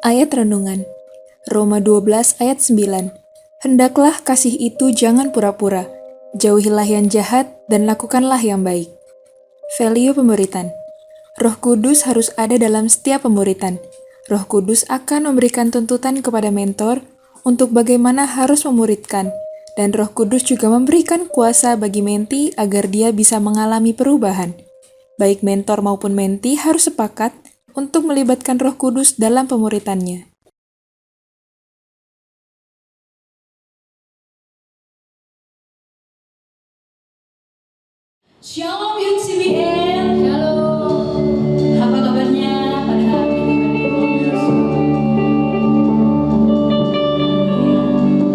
Ayat Renungan Roma 12 ayat 9. Hendaklah kasih itu jangan pura-pura, jauhilah yang jahat dan lakukanlah yang baik. Value pemuritan. Roh Kudus harus ada dalam setiap pemuritan. Roh Kudus akan memberikan tuntutan kepada mentor untuk bagaimana harus memuridkan, dan Roh Kudus juga memberikan kuasa bagi menti agar dia bisa mengalami perubahan. Baik mentor maupun menti harus sepakat untuk melibatkan Roh Kudus dalam pemuritannya. Shalom UCBN. Shalom. Apa kabarnya pada hari ini?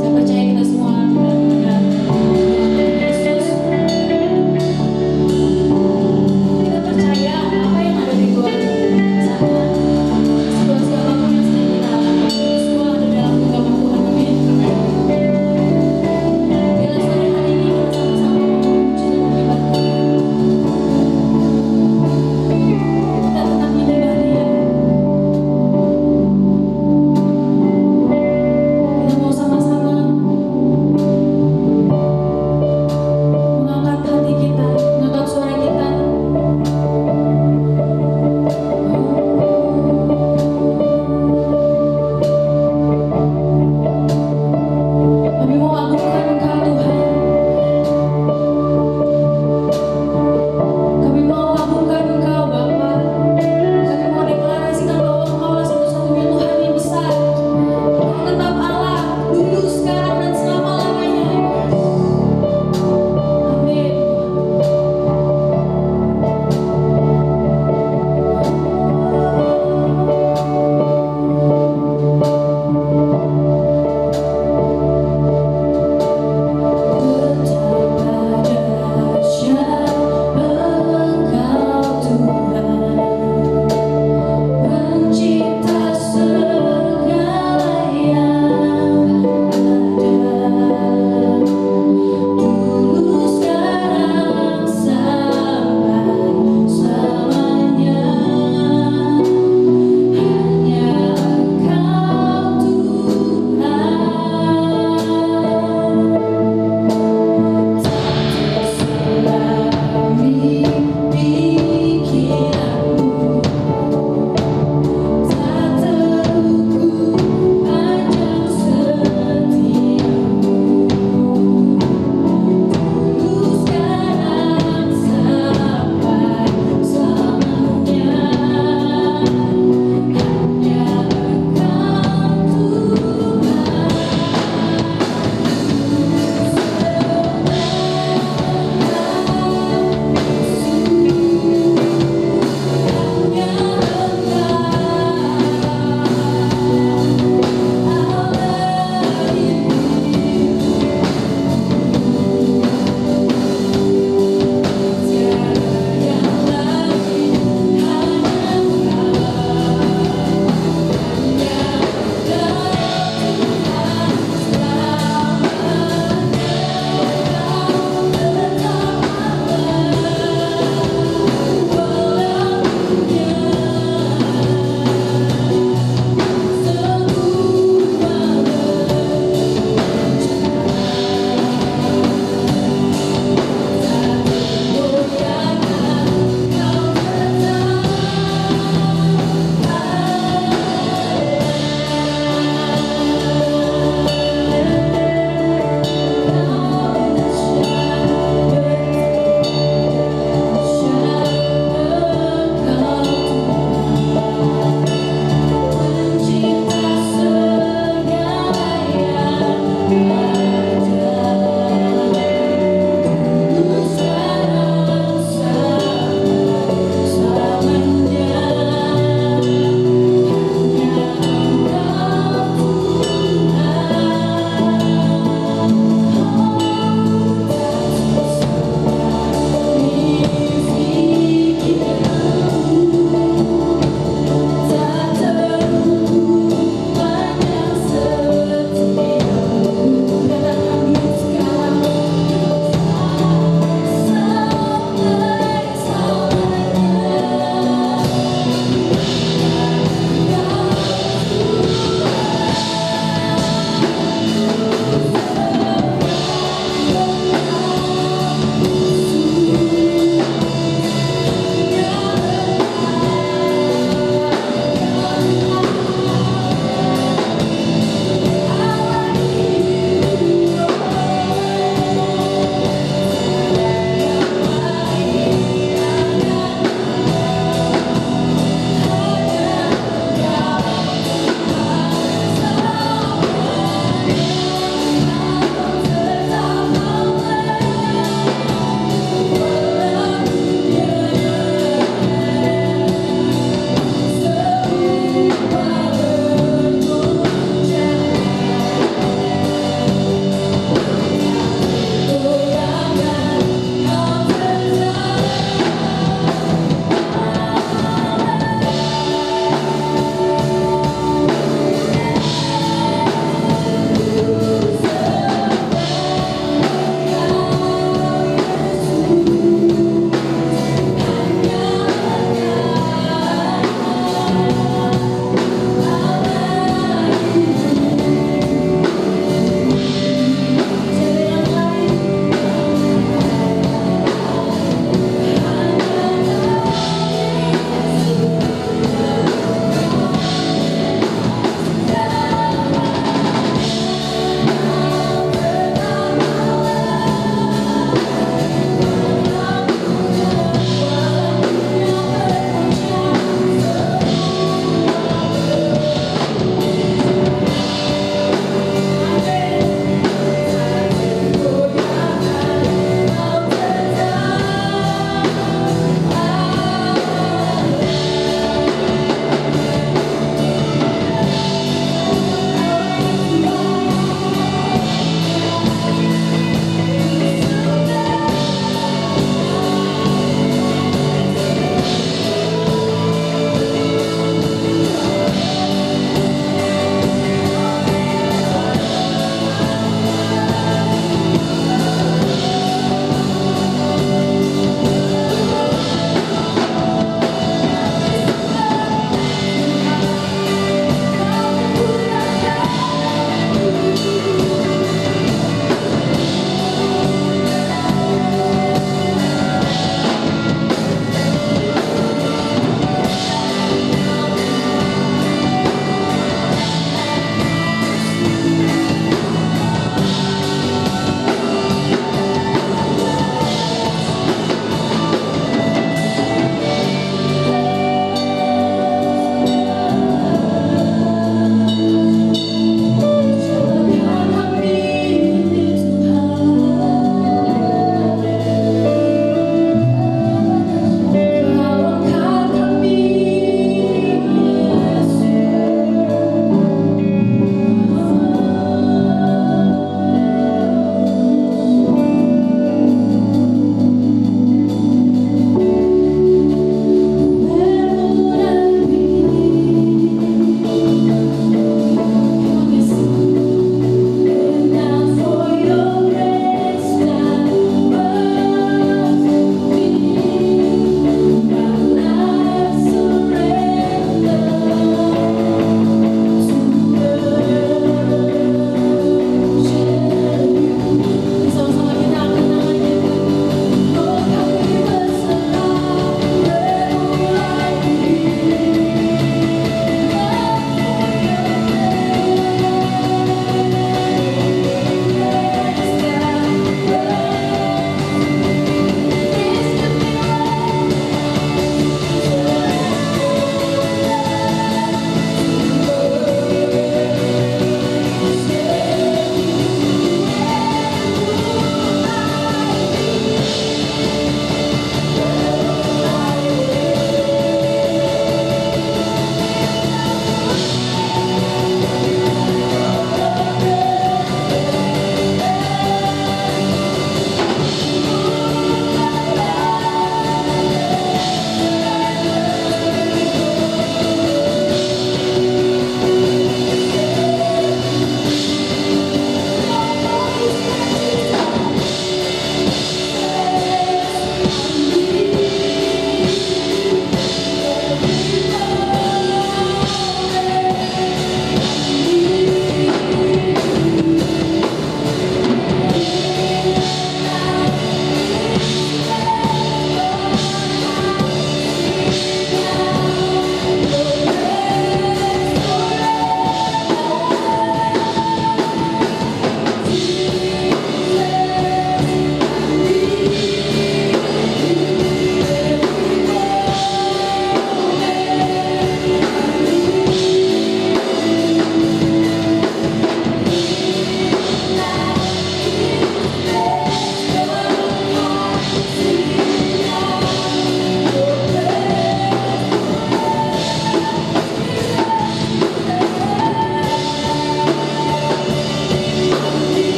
Saya percaya kita semua benar-benar Tuhan Yesus. Kita percaya apa yang ada di luar sana, situasi apapun yang sedang kita alami, semua ada dalam genggaman Tuhan. Amin. Bila sore hari ini kita sama-sama memuji dan menyembah Tuhan.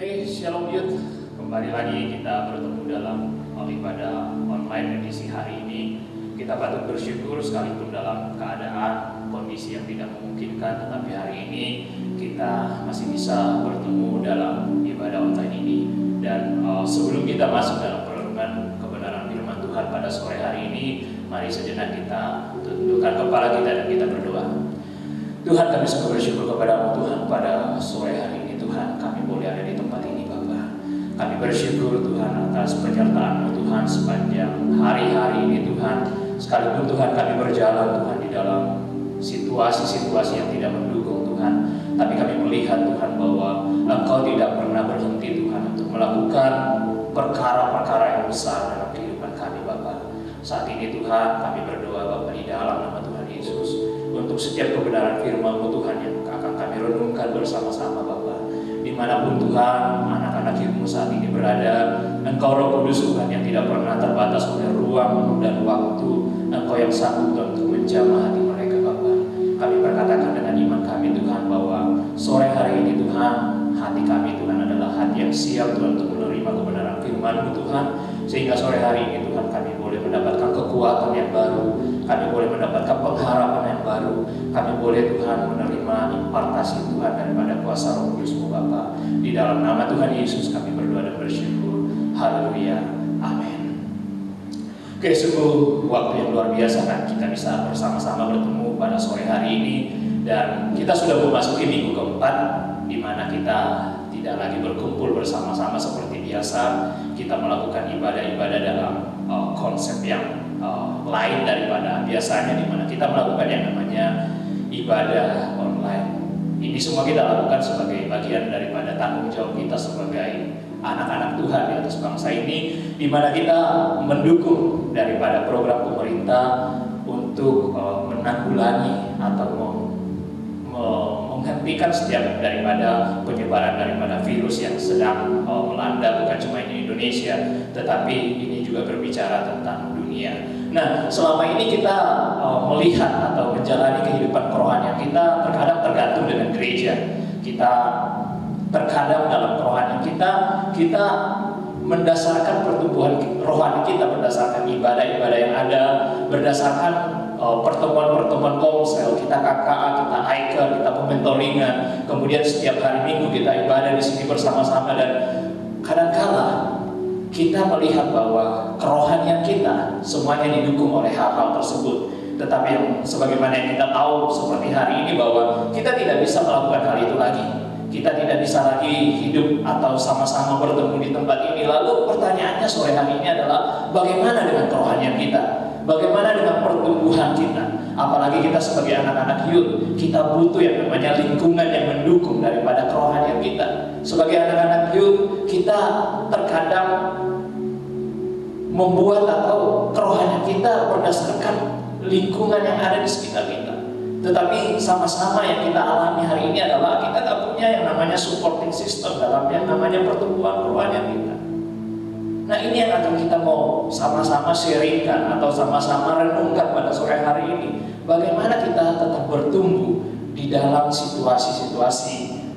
Oke, Shalom Youth. Kembali lagi kita bertemu dalam ibadah online edisi hari ini. Kita patut bersyukur sekalipun dalam keadaan kondisi yang tidak memungkinkan, tetapi hari ini kita masih bisa bertemu dalam ibadah online ini. Dan sebelum kita masuk dalam perenungan kebenaran firman Tuhan pada sore hari ini, mari sejenak kita tundukkan kepala kita dan kita berdoa. Tuhan, kami sungguh bersyukur kepada-Mu Tuhan pada sore hari ini. Tuhan, kami boleh ada di tempat ini Bapa. Kami bersyukur Tuhan atas penyertaan-Mu Tuhan sepanjang hari-hari ini Tuhan. Sekalipun Tuhan kami berjalan Tuhan di dalam situasi-situasi yang tidak mendukung Tuhan, tapi kami melihat Tuhan bahwa Engkau tidak pernah berhenti Tuhan untuk melakukan perkara-perkara yang besar dalam kehidupan kami Bapa. Saat ini Tuhan kami berdoa Bapa di dalam nama Tuhan Yesus untuk setiap kebenaran firman-Mu Tuhan yang akan kami renungkan bersama-sama Bapa. Dimanapun Tuhan anak-anak Firman saat ini berada, Engkau Roh Kudus Tuhan yang tidak pernah terbatas oleh ruang dan waktu, Engkau yang sanggup Tuhan untuk menjamah hati mereka Bapa. Kami berkatakan dengan iman kami Tuhan bahwa sore hari ini Tuhan, hati kami Tuhan adalah hati yang siap Tuhan untuk menerima kebenaran firman-Mu Tuhan, sehingga sore hari ini Tuhan kami boleh mendapatkan kekuatan yang baru, kami boleh mendapatkan pengharapan yang baru, kami boleh Tuhan menerima impartasi Tuhan daripada kuasa Roh Kudus-Mu Bapa. Di dalam nama Tuhan Yesus kami berdoa dan bersyukur. Haleluya. Amin. Oke, sungguh waktu yang luar biasa kan kita bisa bersama-sama bertemu pada sore hari ini, dan kita sudah memasuki minggu keempat di mana kita tidak lagi berkumpul bersama-sama seperti biasa. Kita melakukan ibadah-ibadah dalam konsep yang lain daripada biasanya, di mana kita melakukan yang namanya ibadah online. Ini semua kita lakukan sebagai bagian daripada tanggung jawab kita sebagai anak-anak Tuhan di atas bangsa ini, di mana kita mendukung daripada program pemerintah untuk menanggulangi atau menghentikan setiap daripada penyebaran daripada virus yang sedang melanda bukan cuma di Indonesia, tetapi ini juga berbicara tentang dunia. Nah, selama ini kita melihat atau menjalani kehidupan kerohanian kita terkadang tergantung dengan gereja. Kita terkadang dalam kerohanian kita mendasarkan pertumbuhan rohani kita berdasarkan ibadah-ibadah yang ada, berdasarkan pertemuan-pertemuan komsel, kita KKA, kita IKA, kita pementoringan, kemudian setiap hari Minggu kita ibadah di sini bersama-sama, dan kadang-kala kita melihat bahwa kerohanian kita semuanya didukung oleh hal-hal tersebut. Tetapi yang sebagaimana yang kita tahu seperti hari ini bahwa kita tidak bisa melakukan hal itu lagi. Kita tidak bisa lagi hidup atau sama-sama bertemu di tempat ini. Lalu pertanyaannya sore hari ini adalah bagaimana dengan kerohanian kita? Bagaimana dengan pertumbuhan kita? Apalagi kita sebagai anak-anak youth, kita butuh yang namanya lingkungan yang mendukung daripada kerohanian kita. Sebagai anak-anak youth, kita terkadang membuat atau kerohanian kita berdasarkan lingkungan yang ada di sekitar kita. Tetapi sama-sama yang kita alami hari ini adalah kita tak punya yang namanya supporting system dalam yang namanya pertumbuhan kerohanian kita. Nah, ini yang akan kita mau sama-sama sharingkan atau sama-sama renungkan pada sore hari ini. Bagaimana kita tetap bertumbuh di dalam situasi-situasi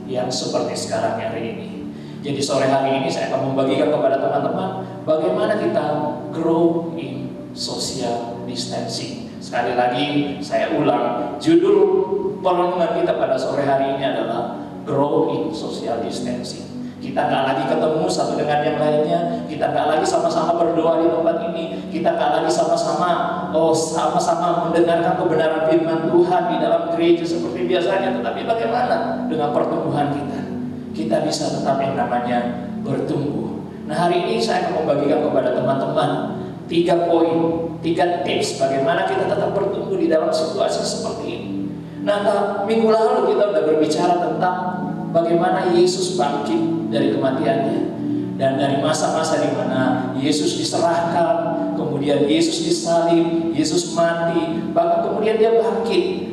yang seperti sekarang hari ini. Jadi sore hari ini saya akan membagikan kepada teman-teman bagaimana kita grow in social distancing. Sekali lagi saya ulang, judul perenungan kita pada sore hari ini adalah grow in social distancing. Kita nggak lagi ketemu satu dengan yang lainnya, kita nggak lagi sama-sama berdoa di tempat ini, kita nggak lagi sama-sama mendengarkan kebenaran firman Tuhan di dalam gereja seperti biasanya. Tetapi bagaimana dengan pertumbuhan kita? Kita bisa tetap yang namanya bertumbuh. Nah, hari ini saya akan membagikan kepada teman-teman 3 poin, 3 tips bagaimana kita tetap bertumbuh di dalam situasi seperti ini. Nah, minggu lalu kita sudah berbicara tentang bagaimana Yesus bangkit dari kematiannya, dan dari masa-masa di mana Yesus diserahkan, kemudian Yesus disalib, Yesus mati, bahkan kemudian dia bangkit.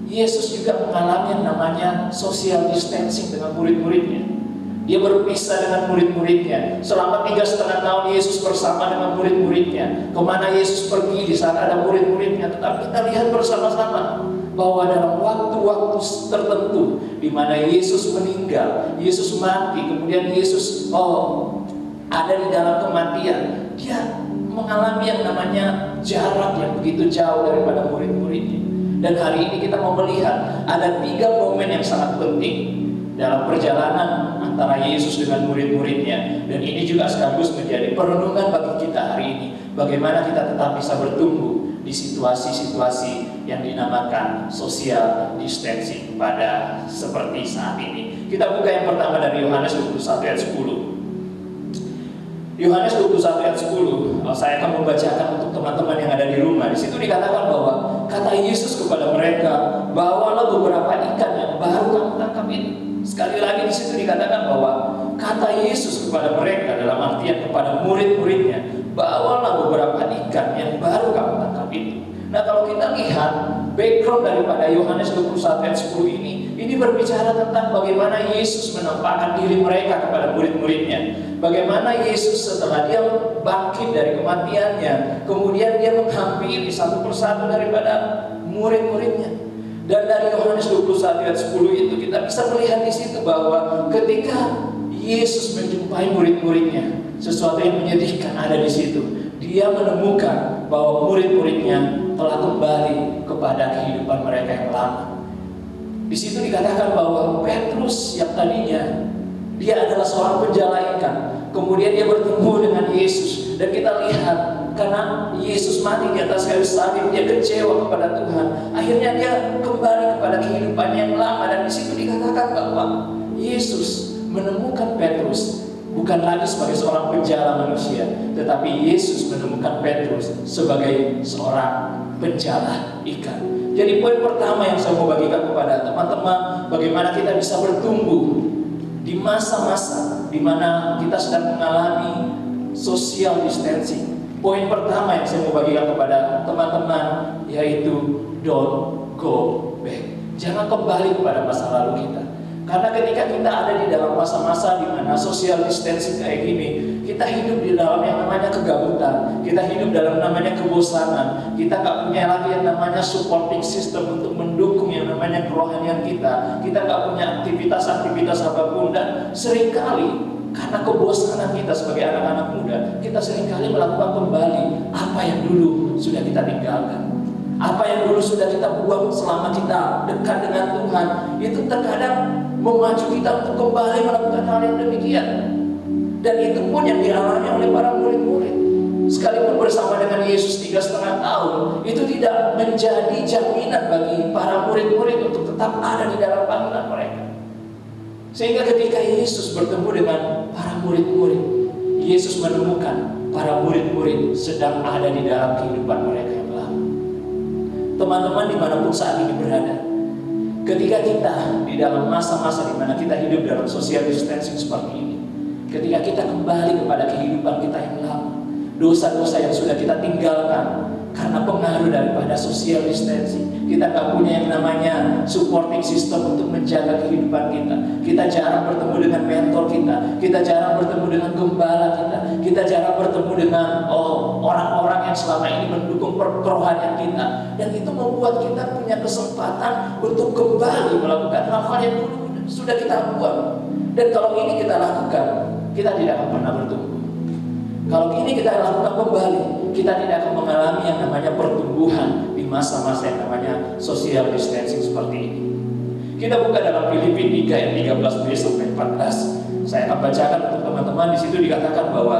Yesus juga mengalami yang namanya social distancing dengan murid-muridnya. Dia berpisah dengan murid-muridnya. Selama 3,5 tahun Yesus bersama dengan murid-muridnya. Kemana Yesus pergi, di sana ada murid-muridnya. Tetapi kita lihat bersama-sama bahwa dalam waktu-waktu tertentu di mana Yesus meninggal, Yesus mati, kemudian Yesus ada di dalam kematian, dia mengalami yang namanya jarak yang begitu jauh daripada murid-muridnya. Dan hari ini kita mau melihat ada 3 momen yang sangat penting dalam perjalanan antara Yesus dengan murid-muridnya. Dan ini juga sekaligus menjadi perenungan bagi kita hari ini, bagaimana kita tetap bisa bertumbuh di situasi-situasi yang dinamakan social distancing pada seperti saat ini. Kita buka yang pertama dari Yohanes 21 ayat 10. Yohanes 21 ayat 10, saya akan membacakan untuk teman-teman yang ada di rumah. Di situ dikatakan bahwa kata Yesus kepada mereka, bawalah beberapa ikan yang baru kamu tangkap ini. Sekali lagi di situ dikatakan bahwa kata Yesus kepada mereka, dalam artian kepada murid-muridnya, bawalah beberapa ikan yang baru kamu tangkap itu. Nah, kalau kita lihat background daripada Yohanes 21 ayat 10 ini berbicara tentang bagaimana Yesus menampakkan diri mereka kepada murid-muridnya. Bagaimana Yesus setelah dia bangkit dari kematiannya, kemudian dia menghampiri satu persatu daripada murid-muridnya. Dan dari Yohanes 21 ayat 10 itu kita bisa melihat di situ bahwa ketika Yesus menjumpai murid-muridnya, sesuatu yang menyedihkan ada di situ. Dia menemukan bahwa murid-muridnya telah kembali kepada kehidupan mereka yang lama. Di situ dikatakan bahwa Petrus yang tadinya dia adalah seorang penjala ikan, kemudian dia bertemu dengan Yesus, dan kita lihat karena Yesus mati di atas kayu salib, dia kecewa kepada Tuhan. Akhirnya dia kembali kepada kehidupan yang lama, dan di situ dikatakan bahwa Yesus menemukan Petrus bukan lagi sebagai seorang penjala manusia, tetapi Yesus menemukan Petrus sebagai seorang penjala ikan. Jadi poin pertama yang saya mau bagikan kepada teman-teman, bagaimana kita bisa bertumbuh di masa-masa di mana kita sedang mengalami social distancing. Poin pertama yang saya mau bagikan kepada teman-teman yaitu don't go back. Jangan kembali kepada masa lalu kita. Karena ketika kita ada di dalam masa-masa di mana social distancing kayak gini, kita hidup di dalam yang namanya kegabutan, kita hidup dalam namanya kebosanan, kita gak punya lagi yang namanya supporting system untuk mendukung yang namanya kerohanian kita gak punya aktivitas-aktivitas apapun, dan seringkali karena kebosanan kita sebagai anak-anak muda, kita seringkali melakukan kembali apa yang dulu sudah kita tinggalkan. Apa yang dulu sudah kita buang selama kita dekat dengan Tuhan, itu terkadang memacu kita untuk kembali melakukan hal yang demikian. Dan itu pun yang dialami oleh para murid-murid. Sekalipun bersama dengan Yesus 3,5 tahun, itu tidak menjadi jaminan bagi para murid-murid untuk tetap ada di dalam panggilan mereka. Sehingga ketika Yesus bertemu dengan para murid-murid, Yesus menemukan para murid-murid sedang ada di dalam kehidupan mereka yang lama. Teman-teman dimanapun saat ini berada, ketika kita di dalam masa-masa di mana kita hidup dalam social distancing seperti ini, ketika kita kembali kepada kehidupan kita yang lama, dosa-dosa yang sudah kita tinggalkan karena pengaruh daripada social distancing, kita gak punya yang namanya supporting system untuk menjaga kehidupan kita. Kita jarang bertemu dengan mentor kita jarang bertemu dengan gembala kita jarang bertemu dengan orang-orang yang selama ini mendukung kerohanian kita, dan itu membuat kita punya kesempatan untuk kembali melakukan hal-hal yang dulu sudah kita buat. Dan kalau ini kita lakukan, kita tidak akan pernah bertumbuh. Kalau ini kita lakukan kembali, kita tidak akan mengalami yang namanya pertumbuhan di masa-masa yang namanya social distancing seperti ini. Kita buka dalam Filipi 3 ayat 13b sampai 14. Saya akan bacakan untuk teman-teman. Di situ dikatakan bahwa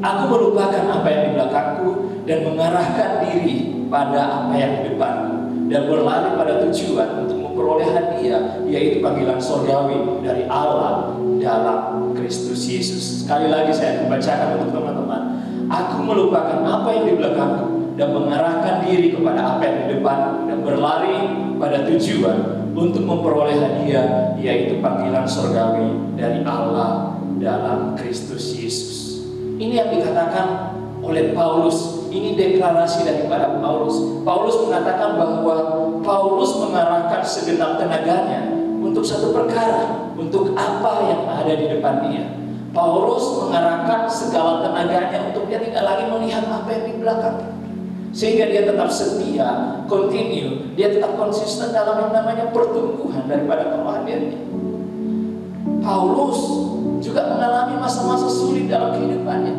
aku melupakan apa yang di belakangku dan mengarahkan diri pada apa yang di depanku, dan berlari pada tujuan untuk memperoleh hadiah, yaitu panggilan surgawi dari Allah dalam Kristus Yesus. Sekali lagi saya membacakan untuk teman-teman. Aku melupakan apa yang di belakangku dan mengarahkan diri kepada apa yang di depanku, dan berlari pada tujuan untuk memperoleh hadiah, yaitu panggilan surgawi dari Allah dalam Kristus Yesus. Ini yang dikatakan oleh Paulus. Ini deklarasi daripada Paulus. Paulus mengatakan bahwa Paulus mengarahkan segenap tenaganya untuk satu perkara, untuk apa yang ada di depan dia. Paulus mengarahkan segala tenaganya untuk dia tidak lagi melihat apa yang di belakang. Sehingga dia tetap setia, continue, dia tetap konsisten dalam yang namanya pertumbuhan daripada kerohaniannya. Paulus juga mengalami masa-masa sulit dalam kehidupannya.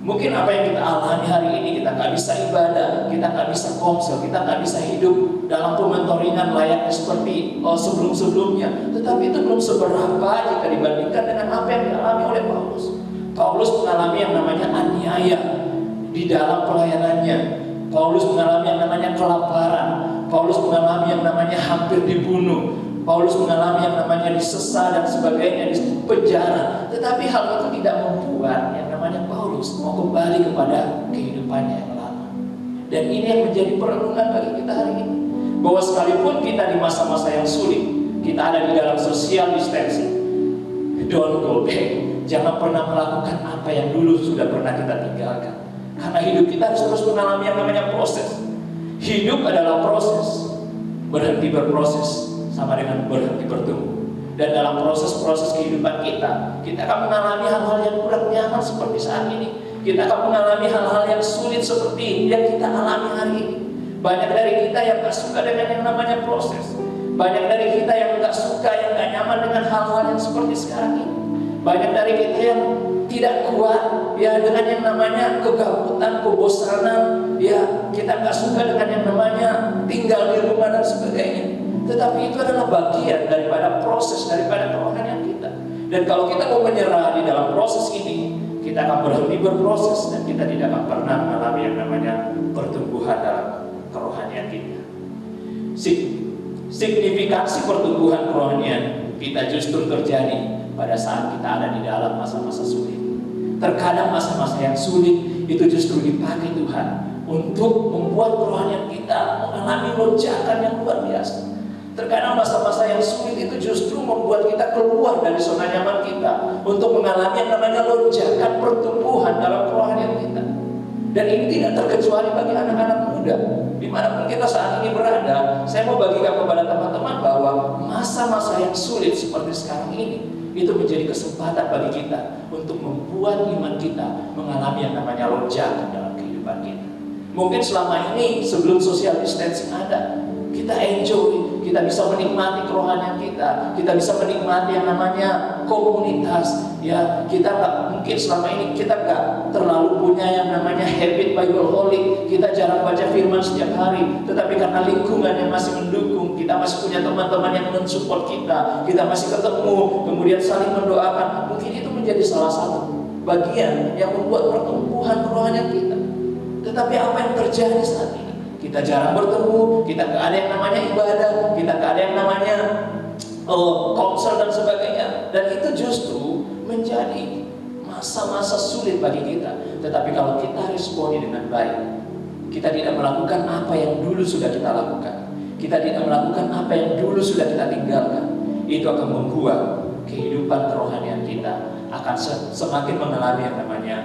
Mungkin apa yang kita alami hari ini, kita nggak bisa ibadah, kita nggak bisa komsel, kita nggak bisa hidup dalam pementoringan layaknya seperti sebelum-sebelumnya. Tetapi itu belum seberapa jika dibandingkan dengan apa yang dialami oleh Paulus. Paulus mengalami yang namanya aniaya di dalam pelayanannya. Paulus mengalami yang namanya kelaparan. Paulus mengalami yang namanya hampir dibunuh. Paulus mengalami yang namanya disesat dan sebagainya, di penjara. Tetapi hal itu tidak membuat yang namanya Paulus mau kembali kepada kehidupannya yang lama. Dan ini yang menjadi perenungan bagi kita hari ini, bahwa sekalipun kita di masa-masa yang sulit, kita ada di dalam social distancing, don't go back. Jangan pernah melakukan apa yang dulu sudah pernah kita tinggalkan. Karena hidup kita harus terus mengalami yang namanya proses. Hidup adalah proses. Berhenti berproses sama dengan berhenti bertumbuh. Dan dalam proses-proses kehidupan kita akan mengalami hal-hal yang kurang nyaman seperti saat ini. Kita akan mengalami hal-hal yang sulit seperti yang kita alami hari ini. Banyak dari kita yang gak suka dengan yang namanya proses. Banyak dari kita yang gak suka, yang gak nyaman dengan hal-hal yang seperti sekarang ini. Banyak dari kita yang tidak kuat ya dengan yang namanya kegabutan, kebosanan. Ya, kita gak suka dengan yang namanya tinggal di rumah dan sebagainya. Tetapi itu adalah bagian daripada proses, daripada kerohanian kita. Dan kalau kita mau menyerah di dalam proses ini, kita akan berhenti berproses dan kita tidak akan pernah mengalami yang namanya pertumbuhan dalam kerohanian kita. Signifikansi pertumbuhan kerohanian kita justru terjadi pada saat kita ada di dalam masa-masa sulit. Terkadang masa-masa yang sulit itu justru dipakai Tuhan untuk membuat kerohanian kita mengalami lonjakan yang luar biasa. Terkadang masa-masa yang sulit itu justru membuat kita keluar dari zona nyaman kita untuk mengalami yang namanya lonjakan pertumbuhan dalam kerohanian kita. Dan ini tidak terkecuali bagi anak-anak muda. Dimanapun kita saat ini berada, saya mau bagikan kepada teman-teman bahwa masa-masa yang sulit seperti sekarang ini itu menjadi kesempatan bagi kita untuk membuat iman kita mengalami yang namanya lonjakan dalam kehidupan kita. Mungkin selama ini sebelum social distancing ada, kita enjoy, kita bisa menikmati kerohanian kita bisa menikmati yang namanya komunitas. Ya, kita mungkin selama ini kita nggak terlalu punya yang namanya habit Bibleaholic. Kita jarang baca firman setiap hari, tetapi karena lingkungan yang masih mendukung, kita masih punya teman-teman yang mensupport kita masih ketemu, kemudian saling mendoakan. Mungkin itu menjadi salah satu bagian yang membuat pertumbuhan kerohanian kita. Tetapi apa yang terjadi saat ini? Kita jarang bertemu, kita gak ada yang namanya ibadah, kita gak ada yang namanya konser dan sebagainya. Dan itu justru menjadi masa-masa sulit bagi kita. Tetapi kalau kita responi dengan baik, kita tidak melakukan apa yang dulu sudah kita lakukan, kita tidak melakukan apa yang dulu sudah kita tinggalkan, itu akan membuat kehidupan kerohanian kita akan semakin mengalami yang namanya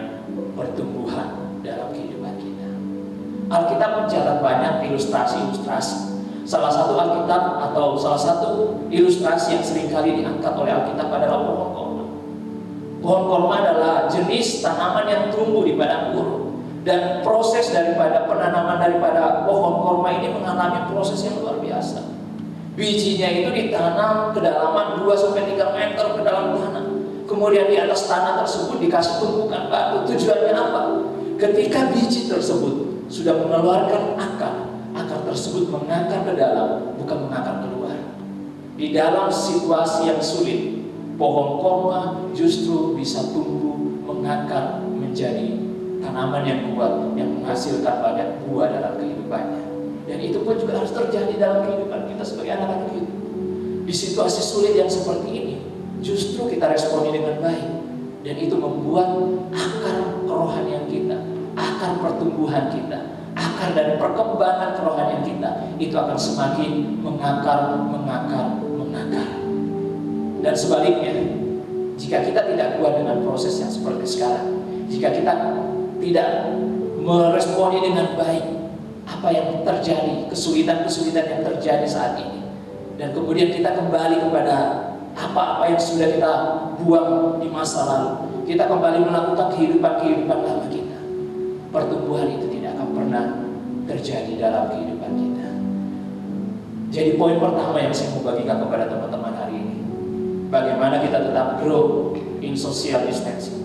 pertumbuhan dalam kehidupan kita. Alkitab mencatat banyak ilustrasi-ilustrasi. Salah satu Alkitab atau salah satu ilustrasi yang seringkali diangkat oleh Alkitab adalah pohon korma. Pohon korma adalah jenis tanaman yang tumbuh di padang gurun. Dan proses daripada penanaman daripada pohon korma ini mengalami proses yang luar biasa. Bijinya itu ditanam kedalaman 2-3 meter ke dalam tanah. Kemudian di atas tanah tersebut dikasih tumpukan batu. Tujuannya apa? Ketika biji tersebut sudah mengeluarkan akar tersebut mengakar ke dalam, bukan mengakar keluar. Di dalam situasi yang sulit, pohon korma justru bisa tumbuh, mengakar menjadi tanaman yang kuat, yang menghasilkan banyak buah dalam kehidupannya. Dan itu pun juga harus terjadi dalam kehidupan kita sebagai anak-anak hidup. Di situasi sulit yang seperti ini, justru kita responi dengan baik. Dan itu membuat akar kerohanian kita, akar pertumbuhan kita, akar dari perkembangan kerohanian kita itu akan semakin mengakar. Dan sebaliknya, jika kita tidak kuat dengan proses yang seperti sekarang, jika kita tidak meresponi dengan baik apa yang terjadi, kesulitan-kesulitan yang terjadi saat ini, dan kemudian kita kembali kepada apa-apa yang sudah kita buang di masa lalu, kita kembali melakukan kehidupan lama kita, pertumbuhan itu tidak akan pernah terjadi dalam kehidupan kita. Jadi poin pertama yang saya mau bagikan kepada teman-teman hari ini, bagaimana kita tetap grow in social distancing.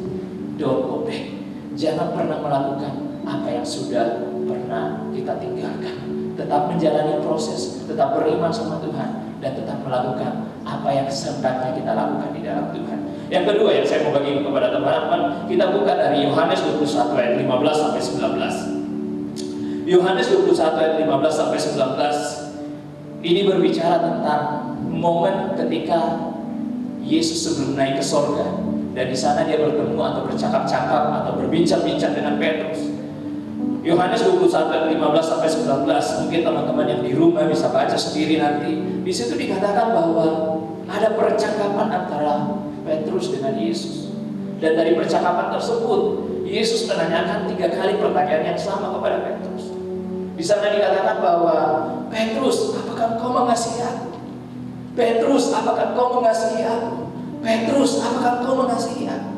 Don't go back. Jangan pernah melakukan apa yang sudah pernah kita tinggalkan. Tetap menjalani proses, tetap beriman sama Tuhan, dan tetap melakukan apa yang sebaiknya kita lakukan di dalam Tuhan. Yang kedua yang saya mau bagi kepada teman-teman, kita buka dari Yohanes 21 ayat 15 sampai 19. Yohanes 21 ayat 15 sampai 19 ini berbicara tentang momen ketika Yesus sebelum naik ke sorga, dan di sana dia bertemu atau bercakap-cakap atau berbincang-bincang dengan Petrus. Yohanes 21 ayat 15 sampai 19, mungkin teman-teman yang di rumah bisa baca sendiri nanti. Di situ dikatakan bahwa ada percakapan antara Petrus dengan Yesus. Dan dari percakapan tersebut, Yesus menanyakan 3 kali pertanyaan yang sama kepada Petrus. Di sana dikatakan bahwa, Petrus, apakah kau mengasihi aku? Petrus, apakah kau mengasihi aku? Petrus, apakah kau mengasihi aku?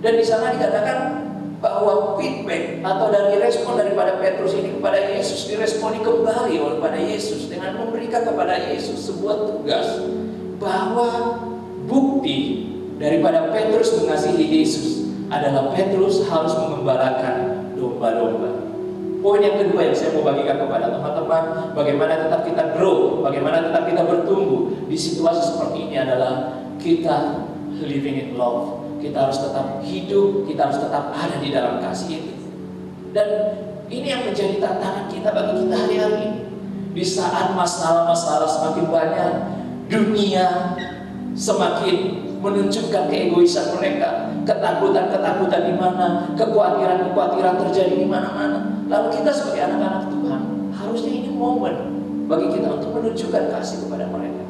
Dan di sana dikatakan bahwa feedback atau dari respon daripada Petrus ini kepada Yesus diresponi kembali oleh pada Yesus dengan memberikan kepada Yesus sebuah tugas, bahwa bukti daripada Petrus mengasihi Yesus adalah Petrus harus mengembalakan domba-domba. Poin yang kedua yang saya mau bagikan kepada teman-teman, bagaimana tetap kita grow, bagaimana tetap kita bertumbuh di situasi seperti ini adalah kita living in love. Kita harus tetap hidup, kita harus tetap ada di dalam kasih itu. Dan ini yang menjadi tantangan kita bagi kita hari-hari ini. Di saat masalah-masalah semakin banyak, dunia semakin menunjukkan keegoisan mereka, ketakutan-ketakutan di mana, kekhawatiran-kekhawatiran terjadi di mana-mana. Lalu kita sebagai anak-anak Tuhan, harusnya ini momen bagi kita untuk menunjukkan kasih kepada mereka.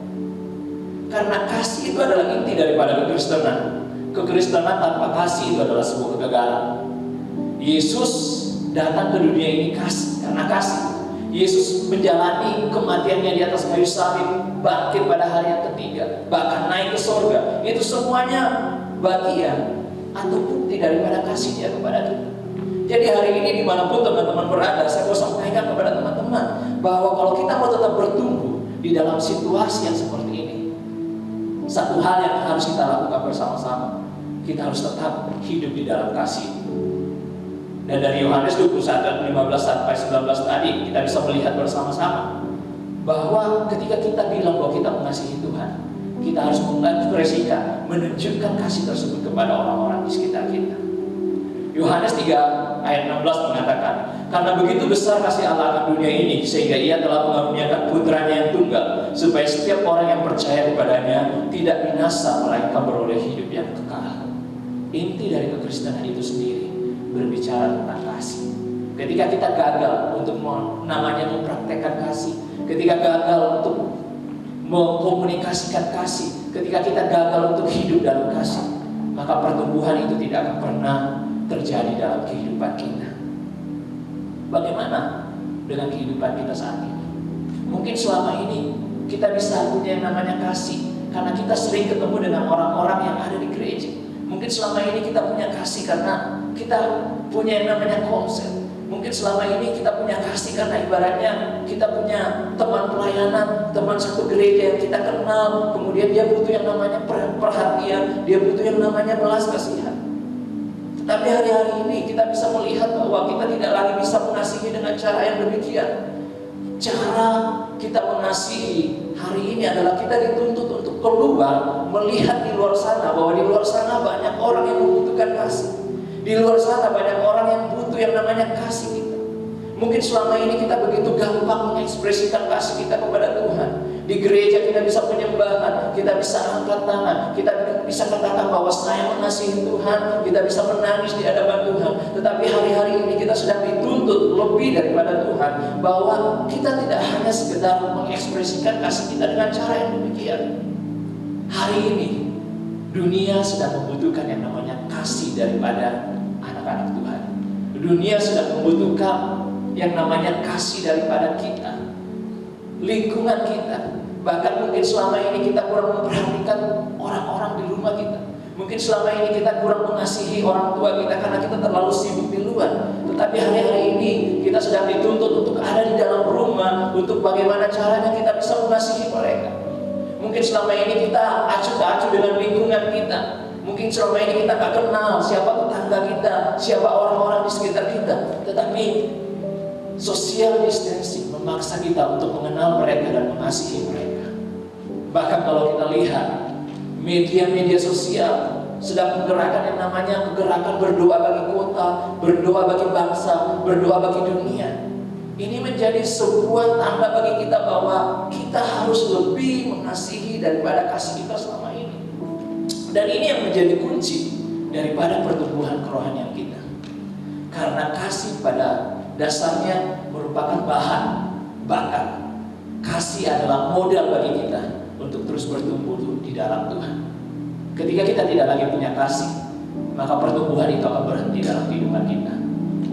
Karena kasih itu adalah inti daripada kekristenan. Kekristenan tanpa kasih itu adalah sebuah kegagalan. Yesus datang ke dunia ini karena kasih. Yesus menjalani kematiannya di atas kayu salib, bangkit pada hari yang ketiga, bahkan naik ke sorga. Itu semuanya bagian atau bukti daripada kasihnya kepada kita. Jadi hari ini dimanapun teman-teman berada, saya mau sampaikan kepada teman-teman bahwa kalau kita mau tetap bertumbuh di dalam situasi yang seperti ini, satu hal yang harus kita lakukan bersama-sama, kita harus tetap hidup di dalam kasih. Dan dari Yohanes 21 15 sampai 19 tadi kita bisa melihat bersama-sama bahwa ketika kita bilang bahwa kita mengasihi Tuhan, kita harus mengekspresikan, menunjukkan kasih tersebut kepada orang-orang di sekitar kita. Yohanes 3 ayat 16 mengatakan, karena begitu besar kasih Allah akan dunia ini, sehingga Ia telah mengaruniakan putranya yang tunggal, supaya setiap orang yang percaya kepadanya tidak binasa, melainkan beroleh hidup yang kekal. Inti dari kekristenan itu sendiri berbicara tentang kasih. Ketika kita gagal untuk namanya mempraktekkan kasih, ketika gagal untuk mengkomunikasikan kasih, ketika kita gagal untuk hidup dalam kasih, maka pertumbuhan itu tidak akan pernah terjadi dalam kehidupan kita. Bagaimana dengan kehidupan kita saat ini? Mungkin selama ini kita bisa punya yang namanya kasih karena kita sering ketemu dengan orang-orang yang ada di gereja. Mungkin selama ini kita punya kasih karena kita punya yang namanya konsep. Mungkin selama ini kita punya kasih karena ibaratnya kita punya teman pelayanan, teman satu gereja yang kita kenal. Kemudian dia butuh yang namanya perhatian, dia butuh yang namanya belas kasihan. Tapi hari-hari ini kita bisa melihat bahwa kita tidak lagi bisa mengasihi dengan cara yang demikian. Cara kita mengasihi hari ini adalah kita dituntut untuk keluar, melihat di luar sana bahwa di luar sana banyak orang yang membutuhkan kasih. Di luar sana banyak orang yang butuh yang namanya kasih kita. Mungkin selama ini kita begitu gampang mengekspresikan kasih kita kepada Tuhan. Di gereja kita bisa penyembahan, kita bisa angkat tangan, kita bisa katakan bahwa saya mengasihi Tuhan, kita bisa menangis di hadapan Tuhan. Tetapi hari-hari ini kita sedang dituntut lebih daripada Tuhan, bahwa kita tidak hanya sekedar mengekspresikan kasih kita dengan cara yang demikian. Hari ini dunia sedang membutuhkan yang namanya kasih daripada anak-anak Tuhan. Dunia sedang membutuhkan yang namanya kasih daripada kita, lingkungan kita. Bahkan mungkin selama ini kita kurang memperhatikan orang-orang di rumah kita. Mungkin selama ini kita kurang mengasihi orang tua kita karena kita terlalu sibuk di luar. Tetapi hari-hari ini kita sedang dituntut untuk ada di dalam rumah, untuk bagaimana caranya kita bisa mengasihi mereka. Mungkin selama ini kita acuh-acuh dengan lingkungan kita. Mungkin selama ini kita tak kenal siapa tetangga kita, siapa orang-orang di sekitar kita. Tetapi social distancing memaksa kita untuk mengenal mereka dan mengasihi mereka. Bahkan kalau kita lihat media-media sosial sedang menggerakkan yang namanya kegerakan berdoa bagi kota, berdoa bagi bangsa, berdoa bagi dunia. Ini menjadi sebuah tanda bagi kita bahwa kita harus lebih mengasihi daripada kasih kita selama ini. Dan ini yang menjadi kunci daripada pertumbuhan kerohanian kita. Karena kasih pada dasarnya merupakan bahan bakar. Kasih adalah modal bagi kita untuk terus bertumbuh di dalam Tuhan. Ketika kita tidak lagi punya kasih, maka pertumbuhan itu akan berhenti dalam kehidupan kita.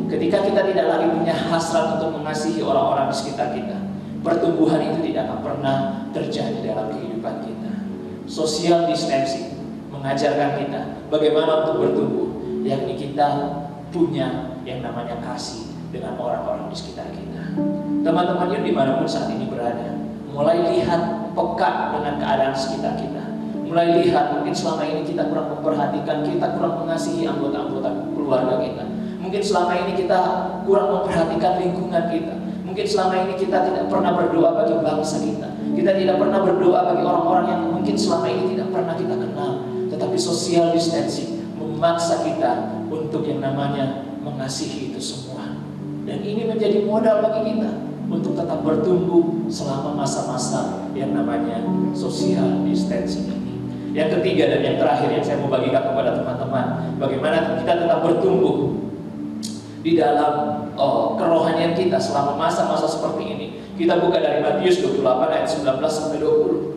Ketika kita tidak lagi punya hasrat untuk mengasihi orang-orang di sekitar kita, pertumbuhan itu tidak akan pernah terjadi dalam kehidupan kita. Social distancing mengajarkan kita bagaimana untuk bertumbuh, yakni kita punya yang namanya kasih dengan orang-orang di sekitar kita. Teman-teman yang dimanapun saat ini berada, mulai lihat peka dengan keadaan sekitar kita. Mulai lihat mungkin selama ini kita kurang memperhatikan, kita kurang mengasihi anggota-anggota keluarga kita. Mungkin selama ini kita kurang memperhatikan lingkungan kita. Mungkin selama ini kita tidak pernah berdoa bagi bangsa kita. Kita tidak pernah berdoa bagi orang-orang yang mungkin selama ini tidak pernah kita kenal. Tetapi social distancing memaksa kita untuk yang namanya mengasihi itu semua. Dan ini menjadi modal bagi kita untuk tetap bertumbuh selama masa-masa yang namanya social distancing ini. Yang ketiga dan yang terakhir yang saya mau bagikan kepada teman-teman, bagaimana kita tetap bertumbuh di dalam kerohanian kita selama masa-masa seperti ini. Kita buka dari Matius 28 ayat 19 sampai 20.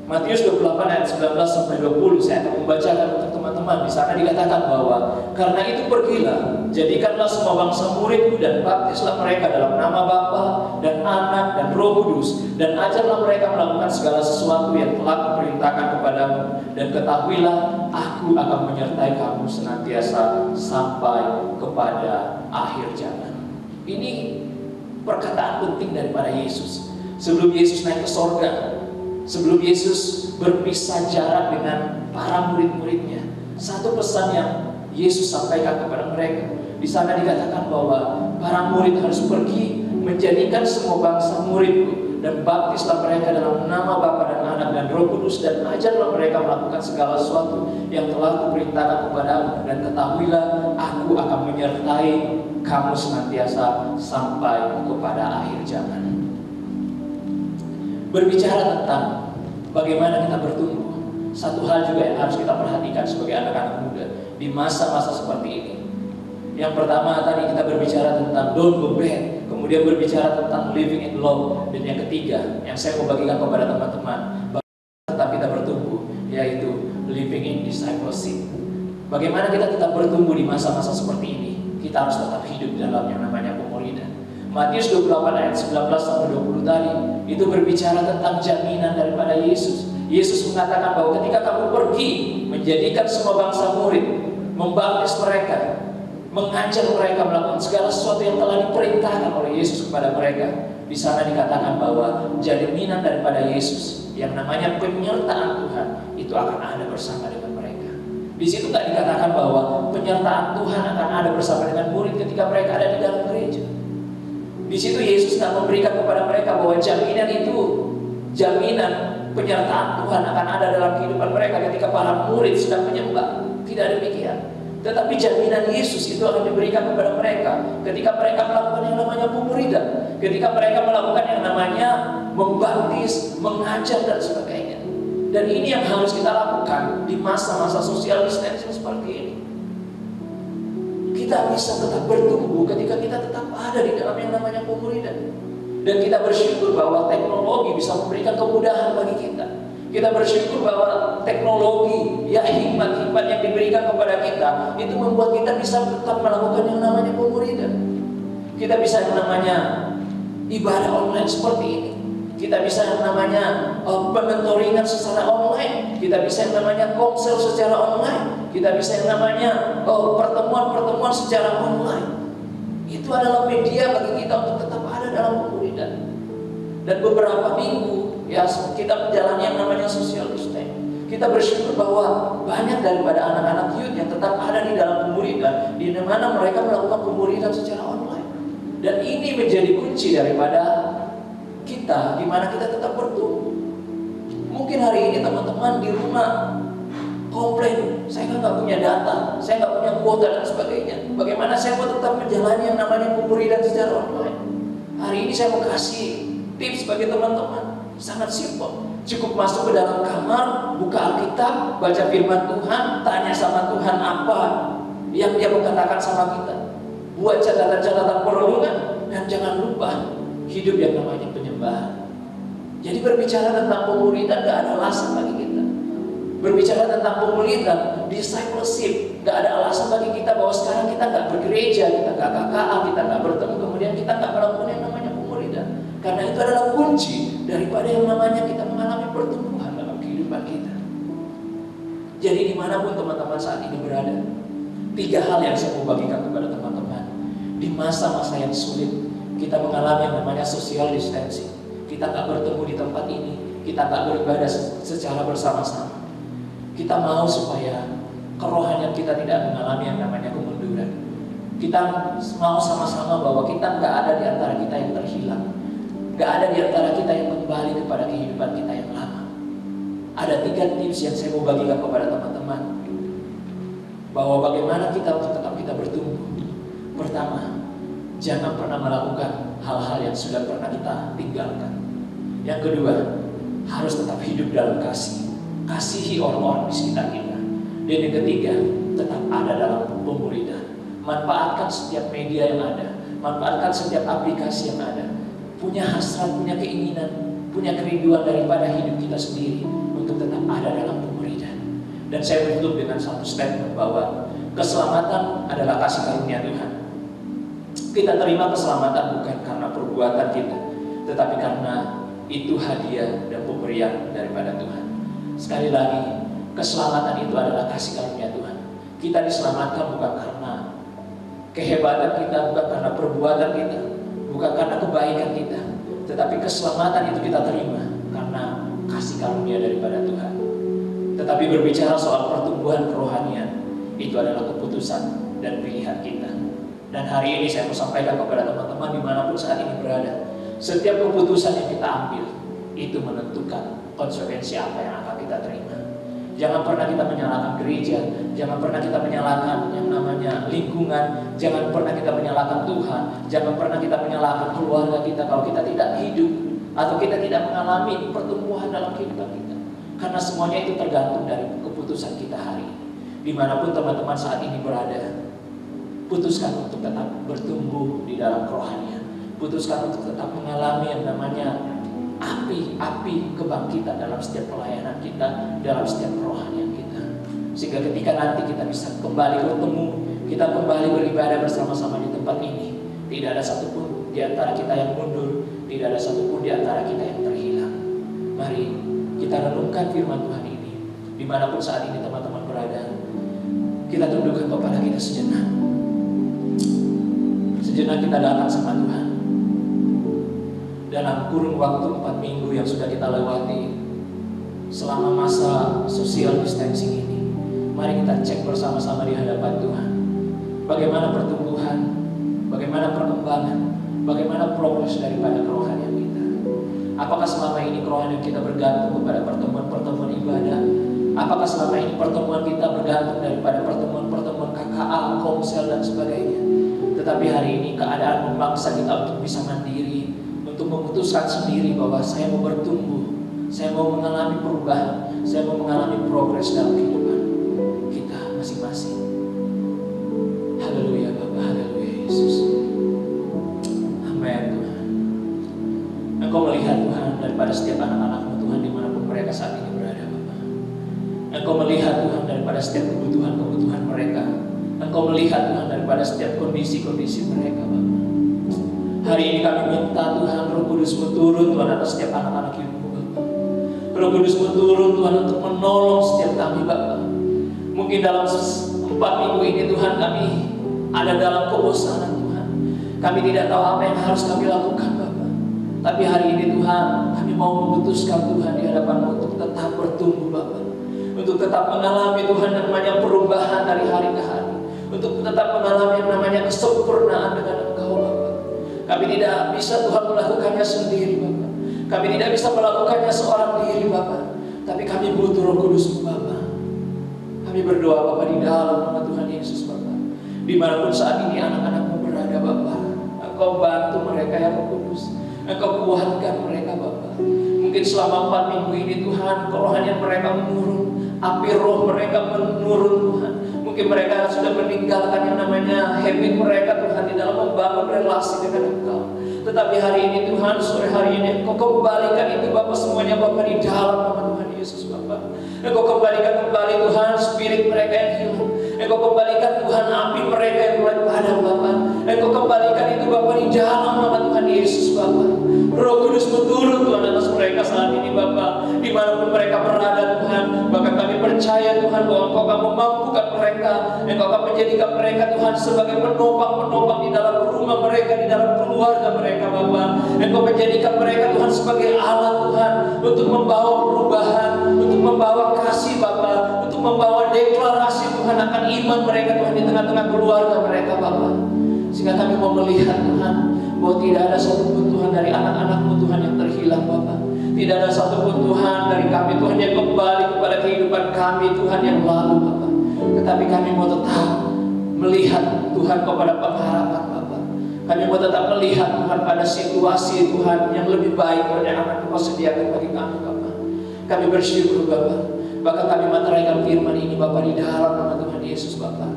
Matius 28 ayat 19 sampai 20 saya akan membacakan untuk teman-teman. Di sana dikatakan bahwa karena itu pergilah, jadikanlah semua bangsa muridku dan baptislah mereka dalam nama Bapa dan Anak dan Roh Kudus, dan ajarlah mereka melakukan segala sesuatu yang telah kuperintahkan kepadamu, dan ketahuilah aku akan menyertai kamu senantiasa sampai kepada akhir zaman. Ini perkataan penting daripada Yesus. Sebelum Yesus naik ke sorga, sebelum Yesus berpisah jarak dengan para murid-muridnya, satu pesan yang Yesus sampaikan kepada mereka. Di sana dikatakan bahwa para murid harus pergi menjadikan semua bangsa muridku, dan baptislah mereka dalam nama Bapa dan Anak dan Roh Kudus, dan ajarlah mereka melakukan segala sesuatu yang telah kuperintahkan kepadamu, dan ketahuilah aku akan menyertai kamu senantiasa sampai kepada akhir zaman. Berbicara tentang bagaimana kita bertumbuh, satu hal juga yang harus kita perhatikan sebagai anak-anak muda di masa-masa seperti ini. Yang pertama tadi kita berbicara tentang don't go back, kemudian berbicara tentang living in love, dan yang ketiga yang saya mau bagikan kepada teman-teman, tetap kita bertumbuh, yaitu living in discipleship. Bagaimana kita tetap bertumbuh di masa-masa seperti ini? Kita harus tetap hidup dalam yang namanya pemuridan. Matius 28 ayat 19 sampai 20 tadi itu berbicara tentang jaminan daripada Yesus. Yesus mengatakan bahwa ketika kamu pergi menjadikan semua bangsa murid, membaptis mereka, mengajar mereka melakukan segala sesuatu yang telah diperintahkan oleh Yesus kepada mereka. Di sana dikatakan bahwa jaminan daripada Yesus yang namanya penyertaan Tuhan itu akan ada bersama dengan mereka. Di situ tak dikatakan bahwa penyertaan Tuhan akan ada bersama dengan murid ketika mereka ada di dalam gereja. Di situ Yesus tak memberikan kepada mereka bahwa jaminan itu, jaminan penyertaan Tuhan akan ada dalam kehidupan mereka ketika para murid sedang menyembah. Tidak demikian. Tetapi jaminan Yesus itu akan diberikan kepada mereka ketika mereka melakukan yang namanya pemuridan, ketika mereka melakukan yang namanya membaptis, mengajar dan sebagainya. Dan ini yang harus kita lakukan di masa-masa social distancing seperti ini. Kita bisa tetap bertumbuh ketika kita tetap ada di dalam yang namanya pemuridan. Dan kita bersyukur bahwa teknologi bisa memberikan kemudahan bagi kita. Kita bersyukur bahwa teknologi, ya hikmat-hikmat yang diberikan kepada kita, itu membuat kita bisa tetap melakukan yang namanya pemuridan. Kita bisa yang namanya ibadah online seperti ini. Kita bisa yang namanya mentoringan secara online. Kita bisa yang namanya komsel secara online. Kita bisa yang namanya pertemuan-pertemuan secara online. Itu adalah media bagi kita untuk tetap ada dalam pemuridan. Dan beberapa minggu ya kita menjalani yang namanya social distancing. Kita bersyukur bahwa banyak daripada anak-anak youth yang tetap ada di dalam pemuridan, di mana mereka melakukan pemuridan secara online. Dan ini menjadi kunci daripada kita, di mana kita tetap bertumbuh. Mungkin hari ini teman-teman di rumah komplain, saya kan nggak punya data, saya nggak punya kuota dan sebagainya. Bagaimana saya mau tetap menjalani yang namanya pemuridan secara online? Hari ini saya mau kasih tips bagi teman-teman, sangat simpel. Cukup masuk ke dalam kamar, buka Alkitab, baca firman Tuhan, tanya sama Tuhan apa yang Dia mau katakan sama kita. Buat catatan-catatan perlindungan, dan jangan lupa hidup yang namanya penyembahan. Jadi berbicara tentang pemuridan gak ada alasan bagi kita. Berbicara tentang pemuridan, discipleship, gak ada alasan bagi kita bahwa sekarang kita gak bergereja, kita gak KKA, kita gak bertemu, kemudian kita gak melakukan yang namanya pemuridan. Karena itu adalah kunci daripada yang namanya kita mengalami pertumbuhan dalam kehidupan kita. Jadi dimanapun teman-teman saat ini berada, 3 hal yang saya mau bagikan kepada teman-teman. Di masa-masa yang sulit, kita mengalami yang namanya social distancing. Kita gak bertemu di tempat ini, kita gak beribadah secara bersama-sama. Kita mau supaya kerohanian kita tidak mengalami yang namanya kemunduran. Kita mau sama-sama bahwa kita gak ada di antara kita yang terhilang, gak ada di antara kita yang kembali kepada kehidupan kita yang lama. Ada 3 tips yang saya mau bagikan kepada teman-teman, bahwa bagaimana kita tetap kita bertumbuh. Pertama, jangan pernah melakukan hal-hal yang sudah pernah kita tinggalkan. Yang kedua, harus tetap hidup dalam kasih. Kasihi orang-orang di sekitar kita. Dan yang ketiga, tetap ada dalam pemuridan. Manfaatkan setiap media yang ada, manfaatkan setiap aplikasi yang ada. Punya hasrat, punya keinginan, punya kerinduan daripada hidup kita sendiri untuk tetap ada dalam pemuridan. Dan saya menutup dengan satu statement bahwa keselamatan adalah kasih karunia Tuhan. Kita terima keselamatan bukan karena perbuatan kita, tetapi karena itu hadiah dan pemberian daripada Tuhan. Sekali lagi, keselamatan itu adalah kasih karunia Tuhan. Kita diselamatkan bukan karena kehebatan kita, bukan karena perbuatan kita, bukan karena kebaikan kita, tetapi keselamatan itu kita terima karena kasih karunia daripada Tuhan. Tetapi berbicara soal pertumbuhan kerohanian, itu adalah keputusan dan pilihan kita. Dan hari ini saya mau sampaikan kepada teman-teman dimanapun saat ini berada, setiap keputusan yang kita ambil itu menentukan konsekuensi apa yang akan kita terima. Jangan pernah kita menyalahkan gereja, jangan pernah kita menyalahkan yang namanya lingkungan, jangan pernah kita menyalahkan Tuhan, jangan pernah kita menyalahkan keluarga kita kalau kita tidak hidup atau kita tidak mengalami pertumbuhan dalam kehidupan kita. Karena semuanya itu tergantung dari keputusan kita hari ini. Dimanapun teman-teman saat ini berada, putuskan untuk tetap bertumbuh di dalam kerohanian. Putuskan untuk tetap mengalami yang namanya api kebangkitan dalam setiap pelayanan kita, dalam setiap kerohanian kita. Sehingga ketika nanti kita bisa kembali bertemu, kita kembali beribadah bersama-sama di tempat ini, tidak ada satupun di antara kita yang mundur, tidak ada satupun di antara kita yang terhilang. Mari kita renungkan firman Tuhan ini, dimanapun saat ini teman-teman berada. Kita tundukkan kepala kita sejenak. Sejenak kita datang sama Tuhan. Dalam kurun waktu 4 minggu yang sudah kita lewati selama masa social distancing ini, mari kita cek bersama-sama di hadapan Tuhan. Bagaimana pertumbuhan, bagaimana perkembangan, bagaimana progres daripada kerohanian kita. Apakah selama ini kerohanian kita bergantung kepada pertemuan-pertemuan ibadah? Apakah selama ini pertemuan kita bergantung daripada pertemuan-pertemuan KKA, komsel dan sebagainya? Tetapi hari ini keadaan memaksa kita untuk bisa mandiri, untuk memutuskan sendiri bahwa saya mau bertumbuh, saya mau mengalami perubahan, saya mau mengalami progres dalam kehidupan kita masing-masing. Haleluya Bapa, haleluya Yesus. Amin Tuhan. Engkau melihat Tuhan daripada setiap anak-anak-Mu Tuhan dimanapun mereka saat ini berada Bapa. Engkau melihat Tuhan daripada setiap kebutuhan-kebutuhan mereka. Engkau melihat Tuhan daripada setiap kondisi-kondisi mereka Bapa. Hari ini kami minta Tuhan Roh Kudus-Mu turun Tuhan atas setiap anak-anak Ibu Bapa. Roh Kudus-Mu turun Tuhan untuk menolong setiap kami Bapa. Mungkin dalam 4 minggu ini Tuhan kami ada dalam kebosanan Tuhan. Kami tidak tahu apa yang harus kami lakukan Bapa. Tapi hari ini Tuhan kami mau memutuskan Tuhan di hadapan-Mu untuk tetap bertumbuh Bapa. Untuk tetap mengalami Tuhan yang namanya perubahan dari hari ke hari. Untuk tetap mengalami yang namanya kesempurnaan dengan Engkau Bapa. Kami tidak bisa Tuhan melakukannya sendiri Bapa. Kami tidak bisa melakukannya seorang diri Bapa. Tapi kami butuh Roh Kudus-Mu Bapa. Kami berdoa Bapa di dalam nama Tuhan Yesus Bapa. Dimanapun saat ini anak-anak-Mu berada Bapa, Engkau bantu mereka ya Roh Kudus. Engkau kuatkan mereka Bapa. Mungkin selama 4 minggu ini Tuhan kerohanian mereka menurun, api roh mereka menurun Tuhan. Mungkin mereka sudah meninggalkan yang namanya habit mereka Tuhan di dalam membangun relasi dengan Engkau. Tetapi hari ini Tuhan, sore hari ini Engkau kembalikan itu Bapa semuanya Bapa di dalam nama Tuhan Yesus Bapa. Engkau kembalikan kembali Tuhan spirit mereka yang hilang. Engkau kembalikan Tuhan api mereka yang mulai padam Bapa. Engkau kembalikan itu Bapa di dalam nama Tuhan Yesus Bapa. Roh Kudus turun Tuhan atas mereka saat ini Bapa. Dimanapun mereka berada Tuhan, bahkan kami percaya Tuhan bahwa Engkau akan memampukan mereka. Engkau akan menjadikan mereka Tuhan sebagai penopang-penopang di dalam rumah mereka, di dalam keluarga mereka Bapa. Engkau menjadikan mereka Tuhan sebagai alat Tuhan untuk membawa perubahan, untuk membawa kasih Bapa, untuk membawa deklarasi Tuhan akan iman mereka Tuhan di tengah-tengah keluarga mereka Bapa. Sehingga kami mau melihat Tuhan bahwa tidak ada satupun Tuhan dari anak-anak-Mu Tuhan yang terhilang Bapa. Tidak ada satupun Tuhan dari kami Tuhan yang kembali kepada kehidupan kami Tuhan yang lalu Bapa. Tetapi kami mau tetap melihat Tuhan kepada pengharapan Bapa. Kami mau tetap melihat Tuhan pada situasi Tuhan yang lebih baik yang akan Engkau sediakan bagi kami Bapa. Kami bersyukur Bapa. Bahkan kami meteraikan firman ini Bapa di dalam nama Tuhan Yesus Bapa.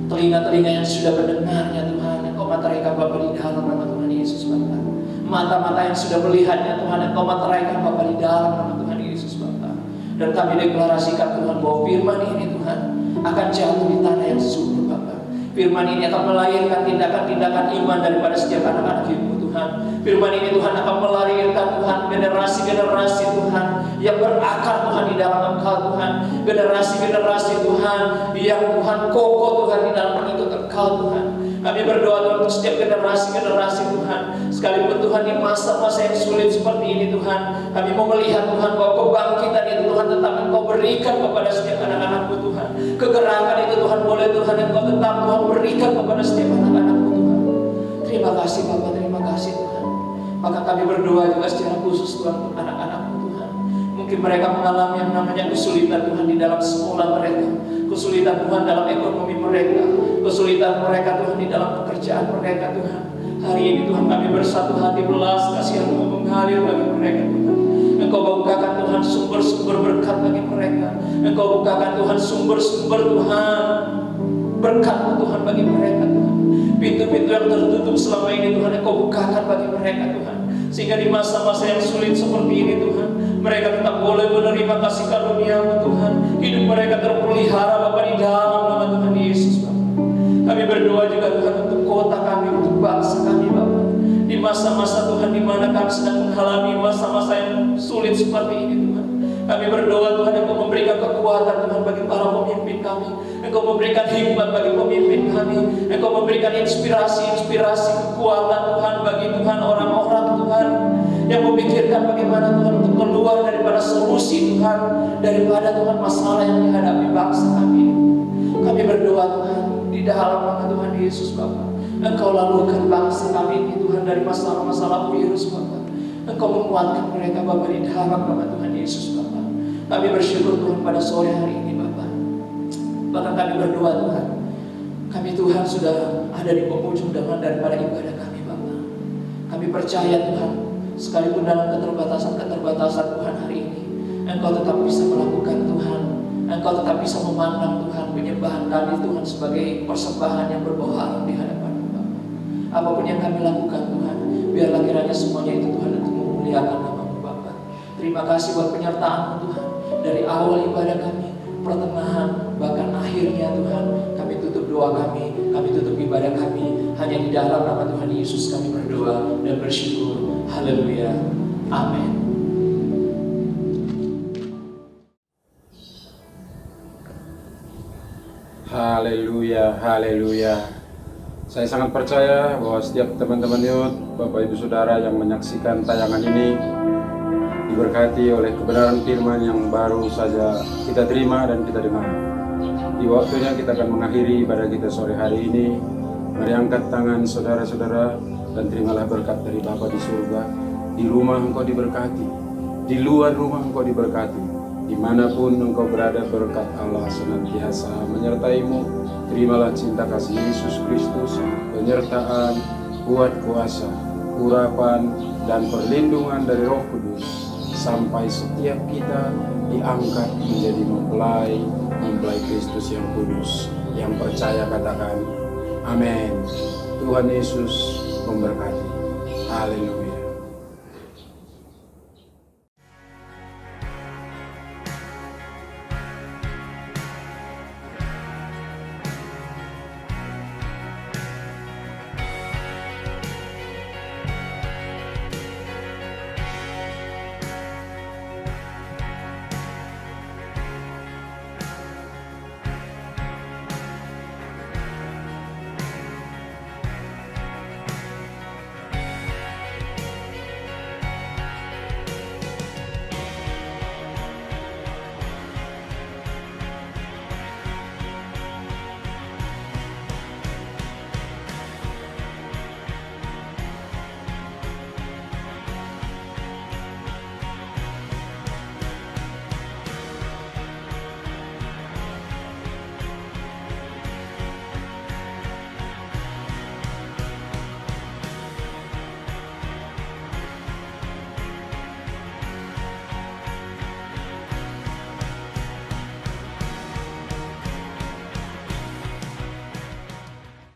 Telinga-telinga yang sudah mendengarnya Tuhan, Engkau materaikan Bapa di dalam nama Tuhan Yesus Bapa. Mata-mata yang sudah melihatnya Tuhan, Engkau materaikan Bapa di dalam nama Tuhan Yesus Bapa. Dan kami deklarasikan Tuhan bahwa firman ini Tuhan akan jatuh di tanah yang subur Bapa. Firman ini akan melahirkan tindakan-tindakan iman daripada setiap anak-anak Ibu Tuhan. Firman ini Tuhan akan melahirkan Tuhan generasi-generasi Tuhan yang berakar Tuhan di dalam Engkau Tuhan. Generasi-generasi Tuhan yang Tuhan kokoh Tuhan di dalam pengikut Engkau Tuhan. Kami berdoa Tuhan untuk setiap generasi-generasi Tuhan. Sekalipun Tuhan di masa-masa yang sulit seperti ini Tuhan, kami mau melihat Tuhan bahwa kebangkitan itu Tuhan tetap Engkau berikan kepada setiap anak-anak-Mu Tuhan. Kegerakan itu Tuhan boleh Tuhan Engkau tetap Tuhan berikan kepada setiap anak-anak-Mu Tuhan. Terima kasih Bapak, terima kasih Tuhan. Maka kami berdoa juga secara khusus Tuhan untuk anak-anak-Mu Tuhan. Mungkin mereka mengalami yang namanya kesulitan Tuhan di dalam sekolah mereka, kesulitan Tuhan dalam ekonomi mereka, kesulitan mereka Tuhan di dalam pekerjaan mereka Tuhan. Hari ini Tuhan kami bersatu hati belas kasihan-Mu mengalir bagi mereka Tuhan. Engkau bukakan Tuhan sumber-sumber berkat bagi mereka. Engkau bukakan Tuhan sumber-sumber Tuhan berkat-Mu Tuhan bagi mereka Tuhan. Pintu-pintu yang tertutup selama ini Tuhan Engkau bukakan bagi mereka Tuhan. Sehingga di masa-masa yang sulit seperti ini Tuhan, mereka tetap boleh menerima kasih karunia-Mu Tuhan. Hidup mereka terpelihara Bapa di dalam nama Tuhan Yesus Bapa. Kami berdoa juga Tuhan untuk kota kami, untuk bangsa kami Bapa. Di masa-masa Tuhan di mana kami sedang mengalami masa-masa yang sulit seperti ini Tuhan. Kami berdoa Tuhan Engkau memberikan kekuatan Tuhan bagi para pemimpin kami. Engkau memberikan hikmat bagi pemimpin kami. Engkau memberikan inspirasi kekuatan Tuhan bagi Tuhan orang-orang Tuhan yang memikirkan bagaimana Tuhan untuk keluar daripada solusi Tuhan, daripada Tuhan masalah yang dihadapi bangsa kami. Kami berdoa Tuhan di dalam nama Tuhan Yesus Bapa. Engkau lalukan bangsa kami ini Tuhan dari masalah-masalah virus Bapa. Engkau menguatkan mereka Bapa di dalam nama Tuhan Yesus Bapa. Kami bersyukur Tuhan pada sore hari ini Bapa. Bahkan kami berdoa Tuhan, kami Tuhan sudah ada di penghujung daripada ibadah kami Bapa. Kami percaya Tuhan, sekalipun dalam keterbatasan Tuhan hari ini, Engkau tetap bisa melakukan Tuhan. Engkau tetap bisa memandang Tuhan penyembahan kami Tuhan sebagai persembahan yang berbau harum di hadapan Bapa. Apapun yang kami lakukan Tuhan, biarlah kiranya semuanya itu Tuhan untuk memuliakan nama-Mu Bapa. Terima kasih buat penyertaan-Mu Tuhan. Dari awal ibadah kami, pertengahan, bahkan akhirnya Tuhan, kami tutup doa kami tutup ibadah kami hanya hanya di dalam nama Tuhan Yesus kami berdoa dan bersyukur. Haleluya. Amin. Haleluya, haleluya. Saya sangat percaya bahwa setiap teman-teman Youth, Bapak Ibu Saudara yang menyaksikan tayangan ini diberkati oleh kebenaran firman yang baru saja kita terima dan kita dengar. Di waktunya kita akan mengakhiri ibadah kita sore hari ini. Mari angkat tangan saudara-saudara dan terimalah berkat dari Bapa di surga. Di rumah engkau diberkati, di luar rumah engkau diberkati. Dimanapun engkau berada, berkat Allah senantiasa menyertaimu. Terimalah cinta kasih Yesus Kristus, penyertaan, kuat kuasa, urapan, dan perlindungan dari Roh Kudus sampai setiap kita diangkat menjadi mempelai Kristus yang kudus. Yang percaya katakan amin. Tuhan Yesus memberkati. Haleluya.